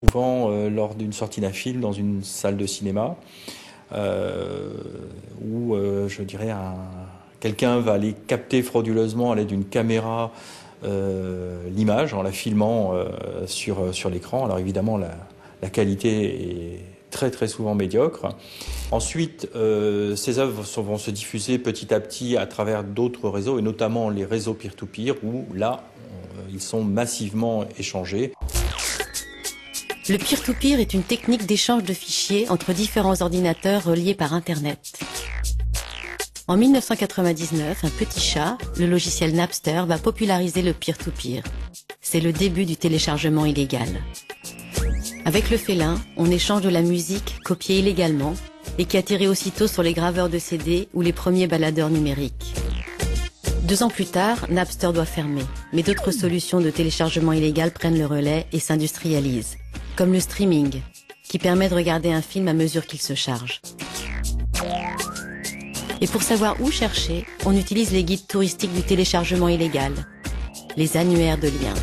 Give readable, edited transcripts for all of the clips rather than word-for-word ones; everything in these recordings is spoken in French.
Souvent lors d'une sortie d'un film dans une salle de cinéma, où je dirais quelqu'un va aller capter frauduleusement à l'aide d'une caméra l'image en la filmant sur l'écran. Alors évidemment la qualité est très très souvent médiocre. Ensuite, ces œuvres vont se diffuser petit à petit à travers d'autres réseaux, et notamment les réseaux peer-to-peer, où là, ils sont massivement échangés. Le peer-to-peer est une technique d'échange de fichiers entre différents ordinateurs reliés par Internet. En 1999, un petit chat, le logiciel Napster, va populariser le peer-to-peer. C'est le début du téléchargement illégal. Avec le félin, on échange de la musique copiée illégalement et qui atterrit aussitôt sur les graveurs de CD ou les premiers baladeurs numériques. 2 ans plus tard, Napster doit fermer, mais d'autres solutions de téléchargement illégal prennent le relais et s'industrialisent, comme le streaming, qui permet de regarder un film à mesure qu'il se charge. Et pour savoir où chercher, on utilise les guides touristiques du téléchargement illégal, les annuaires de liens.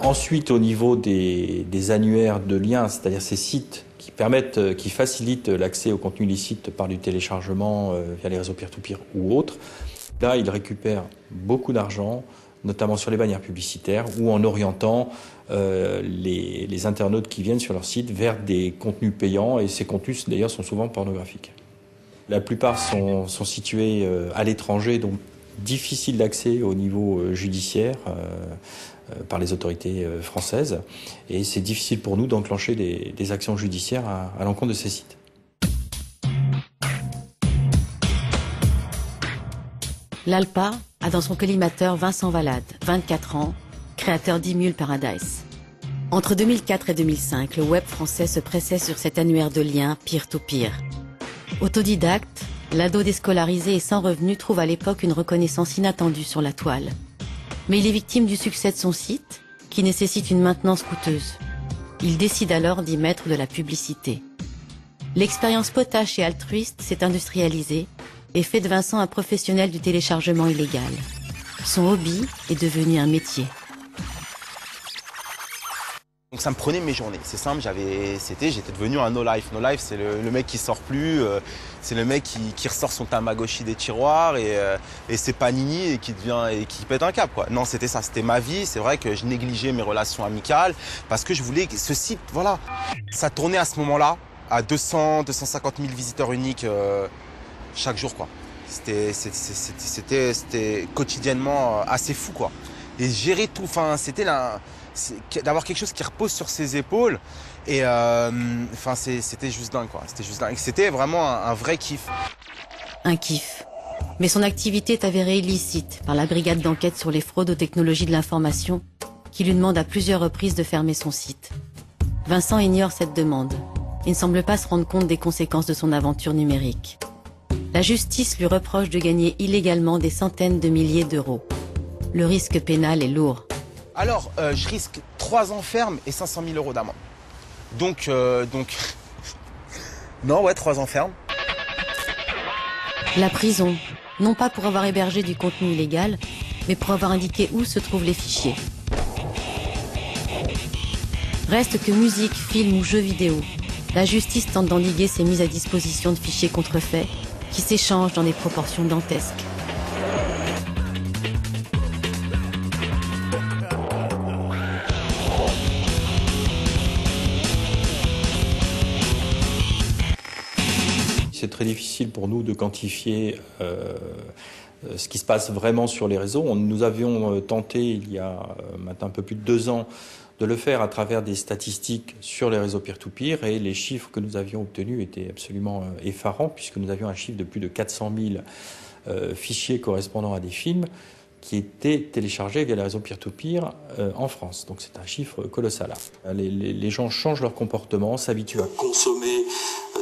Ensuite, au niveau des annuaires de liens, c'est-à-dire ces sites qui facilitent l'accès au contenu illicite par du téléchargement via les réseaux peer-to-peer ou autres, là, ils récupèrent beaucoup d'argent, notamment sur les bannières publicitaires, ou en orientant les internautes qui viennent sur leur site vers des contenus payants, et ces contenus d'ailleurs sont souvent pornographiques. La plupart sont situés à l'étranger, donc difficiles d'accès au niveau judiciaire par les autorités françaises, et c'est difficile pour nous d'enclencher des actions judiciaires à l'encontre de ces sites. L'ALPA a dans son collimateur Vincent Valade, 24 ans, créateur d'Emule Paradise. Entre 2004 et 2005, le web français se pressait sur cet annuaire de liens peer-to-peer. Autodidacte, l'ado déscolarisé et sans revenu trouve à l'époque une reconnaissance inattendue sur la toile. Mais il est victime du succès de son site, qui nécessite une maintenance coûteuse. Il décide alors d'y mettre de la publicité. L'expérience potache et altruiste s'est industrialisée et fait de Vincent un professionnel du téléchargement illégal. Son hobby est devenu un métier. Donc ça me prenait mes journées, c'est simple, j'étais devenu un no-life. No-life, c'est le mec qui sort plus, c'est le mec qui ressort son Tamagotchi des tiroirs et c'est Panini et qui pète un câble, quoi. Non, c'était ça, c'était ma vie. C'est vrai que je négligeais mes relations amicales parce que je voulais que ce site, voilà. Ça tournait à ce moment-là à 250 000 visiteurs uniques chaque jour, quoi. C'était quotidienement assez fou, quoi. Et gérer tout, enfin, d'avoir quelque chose qui repose sur ses épaules, et enfin c'était juste dingue, quoi. C'était juste dingue. C'était vraiment un vrai kiff. Un kiff. Mais son activité est avérée illicite par la brigade d'enquête sur les fraudes aux technologies de l'information, qui lui demande à plusieurs reprises de fermer son site. Vincent ignore cette demande et ne semble pas se rendre compte des conséquences de son aventure numérique. La justice lui reproche de gagner illégalement des centaines de milliers d'euros. Le risque pénal est lourd. Alors, je risque 3 ans ferme et 500 000 euros d'amende. Donc, non, ouais, 3 ans ferme. La prison, non pas pour avoir hébergé du contenu illégal, mais pour avoir indiqué où se trouvent les fichiers. Reste que musique, film ou jeux vidéo. La justice tente d'endiguer ces mises à disposition de fichiers contrefaits qui s'échangent dans des proportions dantesques. C'est très difficile pour nous de quantifier ce qui se passe vraiment sur les réseaux. Nous avions tenté il y a maintenant un peu plus de 2 ans de le faire à travers des statistiques sur les réseaux peer-to-peer, et les chiffres que nous avions obtenus étaient absolument effarants, puisque nous avions un chiffre de plus de 400 000 fichiers correspondant à des films qui étaient téléchargés via les réseaux peer-to-peer en France. Donc c'est un chiffre colossal. Les gens changent leur comportement, s'habituent à consommer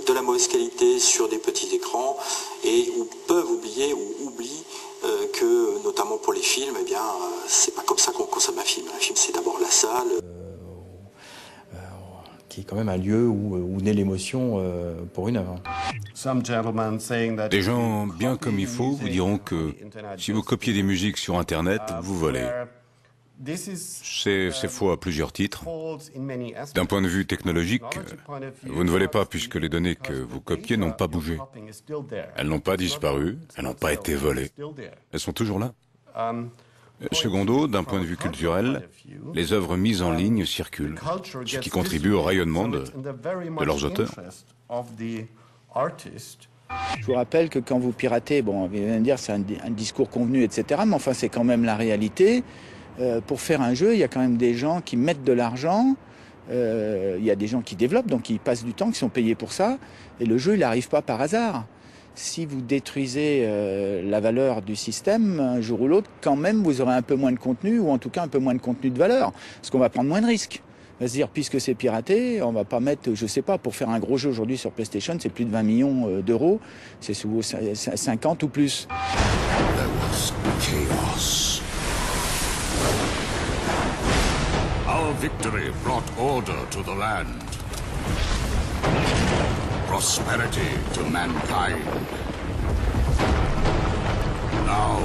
de la mauvaise qualité sur des petits écrans, et peuvent oublier ou oublient que, notamment pour les films, eh bien, c'est pas comme ça qu'on consomme un film. Un film, c'est d'abord la salle, qui est quand même un lieu où naît l'émotion pour une œuvre. Des gens bien comme il faut vous diront que si vous copiez des musiques sur Internet, vous volez. C'est faux à plusieurs titres. D'un point de vue technologique, vous ne volez pas puisque les données que vous copiez n'ont pas bougé. Elles n'ont pas disparu, elles n'ont pas été volées. Elles sont toujours là. Secondo, d'un point de vue culturel, les œuvres mises en ligne circulent, ce qui contribue au rayonnement de leurs auteurs. Je vous rappelle que quand vous piratez, bon, vous allez me dire c'est un discours convenu, etc., mais enfin c'est quand même la réalité. Pour faire un jeu, il y a quand même des gens qui mettent de l'argent, il y a des gens qui développent, donc qui passent du temps, qui sont payés pour ça, et le jeu, il n'arrive pas par hasard. Si vous détruisez la valeur du système, un jour ou l'autre, quand même, vous aurez un peu moins de contenu, ou en tout cas un peu moins de contenu de valeur, parce qu'on va prendre moins de risques. On va se dire, puisque c'est piraté, on va pas mettre, je sais pas, pour faire un gros jeu aujourd'hui sur PlayStation, c'est plus de 20 millions d'euros, c'est sous 50 ou plus. There was chaos. Our victory brought order to the land. Prosperity to mankind. Now,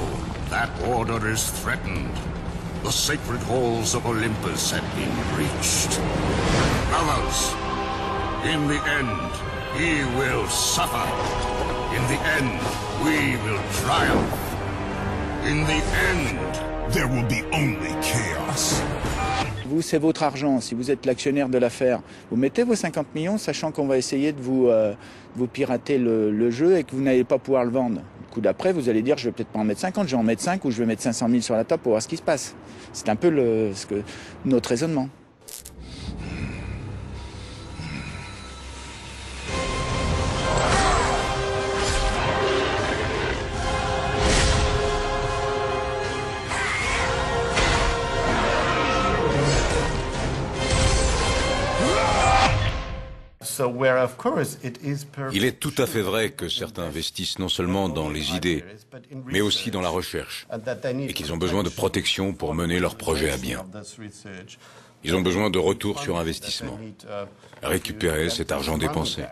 that order is threatened. The sacred halls of Olympus have been breached. Brothers, in the end, he will suffer. In the end, we will triumph. In the end, there will be only chaos. Vous, c'est votre argent. Si vous êtes l'actionnaire de l'affaire, vous mettez vos 50 millions, sachant qu'on va essayer de vous pirater le jeu et que vous n'allez pas pouvoir le vendre. Le coup d'après, vous allez dire, je vais peut-être pas en mettre 50, je vais en mettre 5 ou je vais mettre 500 000 sur la table pour voir ce qui se passe. C'est un peu notre raisonnement. Il est tout à fait vrai que certains investissent non seulement dans les idées, mais aussi dans la recherche, et qu'ils ont besoin de protection pour mener leur projet à bien. Ils ont besoin de retour sur investissement, récupérer cet argent dépensé.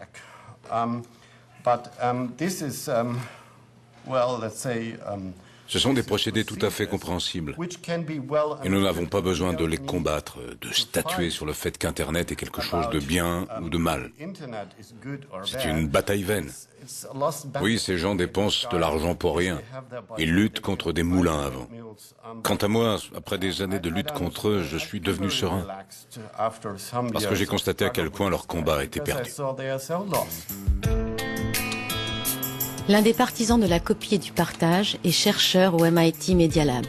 Ce sont des procédés tout à fait compréhensibles. Et nous n'avons pas besoin de les combattre, de statuer sur le fait qu'Internet est quelque chose de bien ou de mal. C'est une bataille vaine. Oui, ces gens dépensent de l'argent pour rien. Ils luttent contre des moulins à vent. Quant à moi, après des années de lutte contre eux, je suis devenu serein. Parce que j'ai constaté à quel point leur combat était perdu. L'un des partisans de la copie et du partage est chercheur au MIT Media Lab,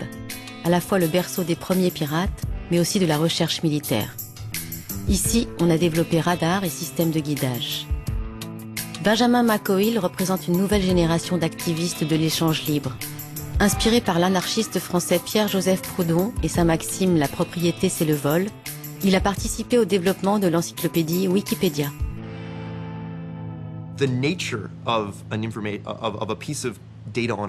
à la fois le berceau des premiers pirates, mais aussi de la recherche militaire. Ici, on a développé radars et systèmes de guidage. Benjamin McCoyle représente une nouvelle génération d'activistes de l'échange libre. Inspiré par l'anarchiste français Pierre-Joseph Proudhon et sa maxime « La propriété, c'est le vol », il a participé au développement de l'encyclopédie Wikipédia.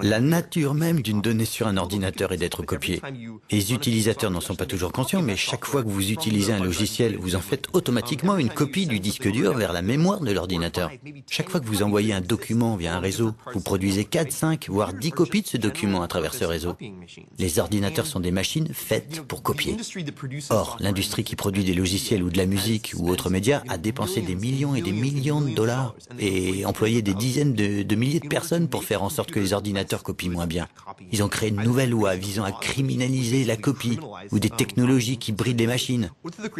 La nature même d'une donnée sur un ordinateur est d'être copiée. Les utilisateurs n'en sont pas toujours conscients, mais chaque fois que vous utilisez un logiciel, vous en faites automatiquement une copie du disque dur vers la mémoire de l'ordinateur. Chaque fois que vous envoyez un document via un réseau, vous produisez 4, 5, voire 10 copies de ce document à travers ce réseau. Les ordinateurs sont des machines faites pour copier. Or, l'industrie qui produit des logiciels ou de la musique ou autres médias a dépensé des millions et des millions de dollars et employé des dizaines de milliers de personnes pour faire en sorte que les ordinateurs copient moins bien. Ils ont créé une nouvelle loi visant à criminaliser la copie ou des technologies qui brident les machines.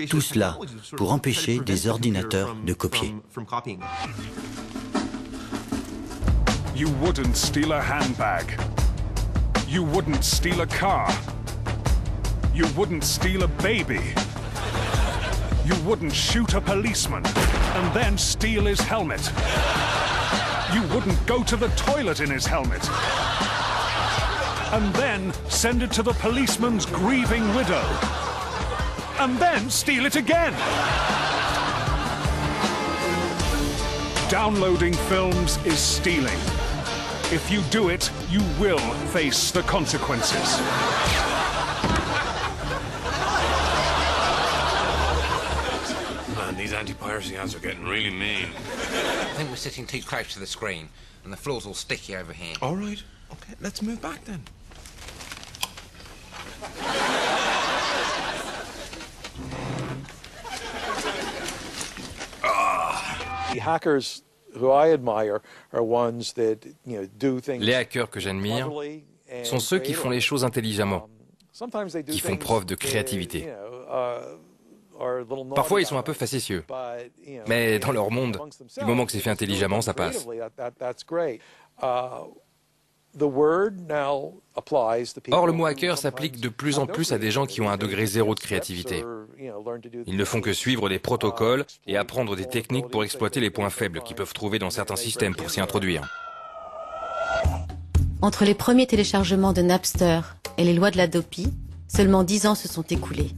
Tout cela pour empêcher des ordinateurs de copier. You wouldn't steal a handbag. You wouldn't steal a car. You wouldn't steal a baby. You wouldn't shoot a policeman and then steal his helmet. You wouldn't go to the toilet in his helmet and then send it to the policeman's grieving widow and then steal it again. Downloading films is stealing. If you do it, you will face the consequences. Man, these anti-piracy ads are getting really mean. I think we're sitting too close to the screen, and the floor's all sticky over here. All right. Okay, let's move back then. Les hackers que j'admire sont ceux qui font les choses intelligemment, qui font preuve de créativité. Parfois, ils sont un peu facétieux, mais dans leur monde, du moment que c'est fait intelligemment, ça passe. Or, le mot hacker s'applique de plus en plus à des gens qui ont un degré zéro de créativité. Ils ne font que suivre des protocoles et apprendre des techniques pour exploiter les points faibles qu'ils peuvent trouver dans certains systèmes pour s'y introduire. Entre les premiers téléchargements de Napster et les lois de l'Adopi, seulement 10 ans se sont écoulés.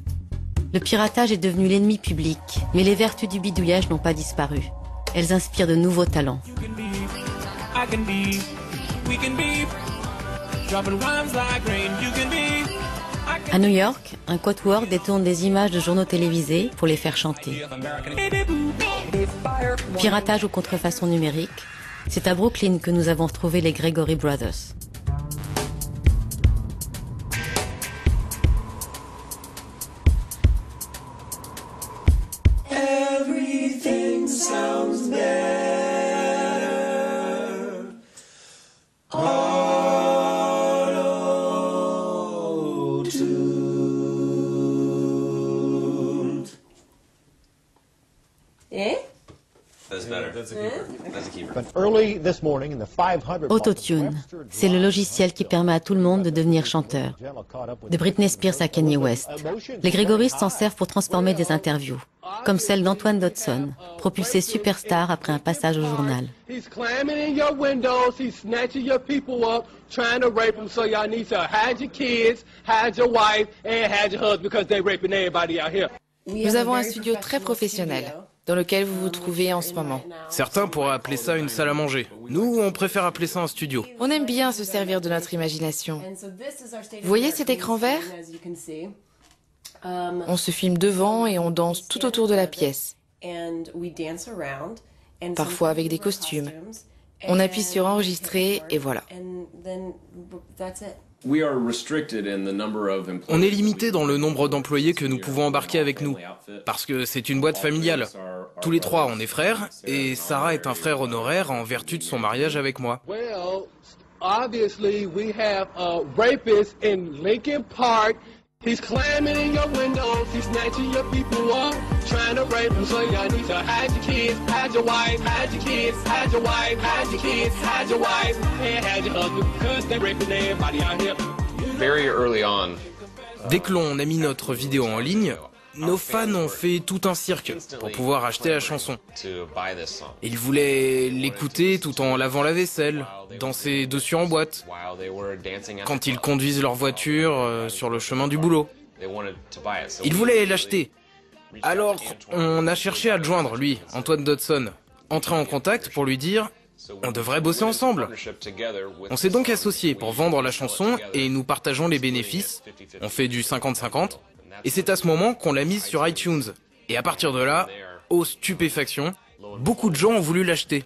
Le piratage est devenu l'ennemi public, mais les vertus du bidouillage n'ont pas disparu. Elles inspirent de nouveaux talents. À New York, un quatuor détourne des images de journaux télévisés pour les faire chanter. Piratage ou contrefaçon numérique, c'est à Brooklyn que nous avons retrouvé les Gregory Brothers. Everything sounds better. Autotune, c'est le logiciel qui permet à tout le monde de devenir chanteur. De Britney Spears à Kanye West. Les Grégoristes s'en servent pour transformer des interviews, comme celle d'Antoine Dodson, propulsé superstar après un passage au journal. Nous avons un studio très professionnel, dans lequel vous vous trouvez en ce moment. Certains pourraient appeler ça une salle à manger. Nous, on préfère appeler ça un studio. On aime bien se servir de notre imagination. Vous voyez cet écran vert ? On se filme devant et on danse tout autour de la pièce. Parfois avec des costumes. On appuie sur enregistrer et voilà. On est limité dans le nombre d'employés que nous pouvons embarquer avec nous, parce que c'est une boîte familiale. Tous les trois, on est frères, et Sarah est un frère honoraire en vertu de son mariage avec moi. He's climbing in your windows, he's snatching your people up, trying to rape them, so y'all need to hide your kids, hide your wife, hide your kids, hide your wife, hide your kids, hide your wife, and hide your husband, because they're raping everybody out here. Very early on. Dès que l'on a mis notre vidéo en ligne, nos fans ont fait tout un cirque pour pouvoir acheter la chanson. Ils voulaient l'écouter tout en lavant la vaisselle, danser dessus en boîte, quand ils conduisent leur voiture sur le chemin du boulot. Ils voulaient l'acheter. Alors, on a cherché à le joindre, lui, Antoine Dodson, entrer en contact pour lui dire « On devrait bosser ensemble ». On s'est donc associés pour vendre la chanson et nous partageons les bénéfices. On fait du 50-50. Et c'est à ce moment qu'on l'a mise sur iTunes. Et à partir de là, aux stupéfactions, beaucoup de gens ont voulu l'acheter.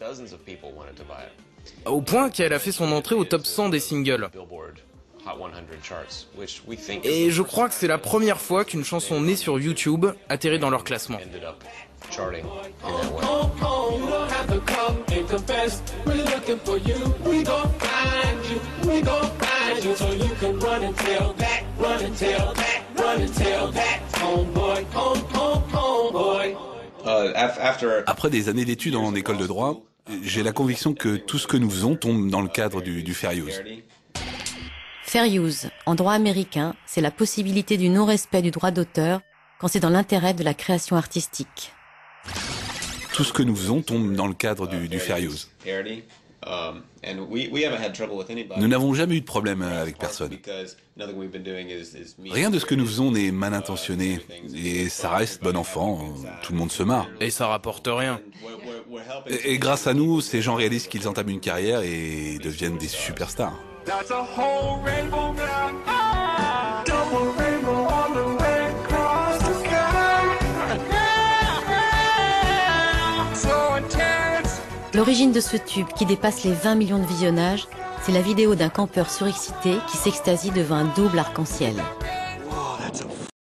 Au point qu'elle a fait son entrée au top 100 des singles. Et je crois que c'est la première fois qu'une chanson née sur YouTube atterrit dans leur classement. Après des années d'études en école de droit, j'ai la conviction que tout ce que nous faisons tombe dans le cadre du fair use. Fair use, en droit américain, c'est la possibilité du non-respect du droit d'auteur quand c'est dans l'intérêt de la création artistique. Tout ce que nous faisons tombe dans le cadre du fair use. Nous n'avons jamais eu de problème avec personne. Rien de ce que nous faisons n'est mal intentionné, et ça reste bon enfant, tout le monde se marre. Et ça rapporte rien. Et grâce à nous, ces gens réalisent qu'ils entament une carrière et deviennent des superstars. That's a whole rainbow now. Double rainbow all the way across the sky. So intense. L'origine de ce tube qui dépasse les 20 millions de visionnages, c'est la vidéo d'un campeur surexcité qui s'extasie devant un double arc-en-ciel.